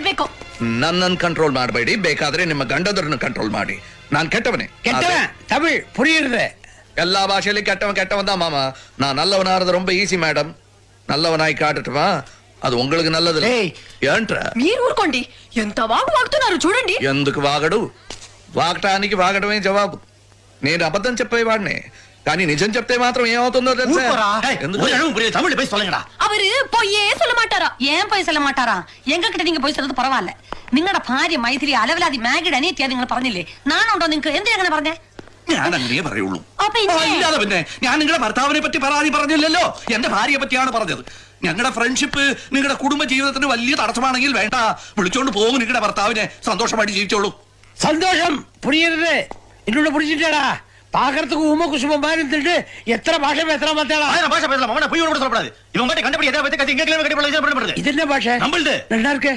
ಹೇಳ್ಬೇಕು. ನನ್ನನ್ನು ಕಂಟ್ರೋಲ್ ಮಾಡಬೇಡಿ, ಬೇಕಾದ್ರೆ ನಿಮ್ಮ ಗಂಡದರನ್ನು ಕಂಟ್ರೋಲ್ ಮಾಡಿ. ನಾನು ಕೆಟ್ಟವನೇ. ತಮಿಳ್ ಪುರಿಯುತ್ತೆ. எல்லா பாஷையிலும் கெட்டவன் தான் மாமா. நான் நல்லவனாறது ரொம்ப ஈஸி மேடம். நல்லவனாய் காட்டட்டுமா? అది உங்களுக்கு நல்லது. ఏంట్రా మీరు ఊరుకోండి, ఎంత వాగుతున్నారు చూడండి. ఎందుకు వాగడు? వాగటానికి వాగడమే జవాబు. నేను అబద్ధం చెప్పేవాడిని, కానీ నిజం చెప్తే మాత్రం ఏమవుతుందో తెలుసా? தமிழ் போய் சொல்லுங்கடா. அவரு பொய்யே சொல்ல மாட்டாரா? ஏன் பொய் சொல்ல மாட்டாரா? எங்க கிட்ட நீங்க பொய் சொல்றது பரவாயில்ல. നിങ്ങളുടെ ഭാര്യ മൈഥിലി അലവലാതി മാഗിഡ് അനിയത്തിയാ നിങ്ങൾ പറഞ്ഞില്ലേ? നാണുണ്ടോ നിങ്ങൾക്ക്? എന്തിനാ അങ്ങനെ പറഞ്ഞേ? ഞാൻ അങ്ങനെ പറയുള്ളൂ. ഇല്ലാതെ പിന്നെ ഞാൻ നിങ്ങളുടെ ഭർത്താവിനെ പറ്റി പരാതി പറഞ്ഞില്ലല്ലോ, എന്റെ ഭാര്യയെ പറ്റിയാണ് പറഞ്ഞത്. ഞങ്ങളുടെ ഫ്രണ്ട്ഷിപ്പ് നിങ്ങളുടെ കുടുംബ ജീവിതത്തിന് വലിയ തടസ്സമാണെങ്കിൽ വേണ്ട, വിളിച്ചോണ്ട് പോകും നിങ്ങളുടെ ഭർത്താവിനെ. സന്തോഷമായിട്ട് ജീവിച്ചോളൂ. സന്തോഷം പുരിയരുത്. എന്നോട് പുരിച്ചിട്ടാടാ பாக்கிறதுக்கு உம குசுமம் மாதிரி இருந்துட்டு எத்தனை பாஷை பேசுறான் பார்த்தாடா. ஆயிரம் பாஷை பேசலாம். அவனை போய் கூட சொல்லப்படாது. இவன் மட்டும் கண்டுபிடி எதை பத்தி கத்தி இங்க கட்டி இது என்ன பாஷை? நம்மள்து நல்லா இருக்கு.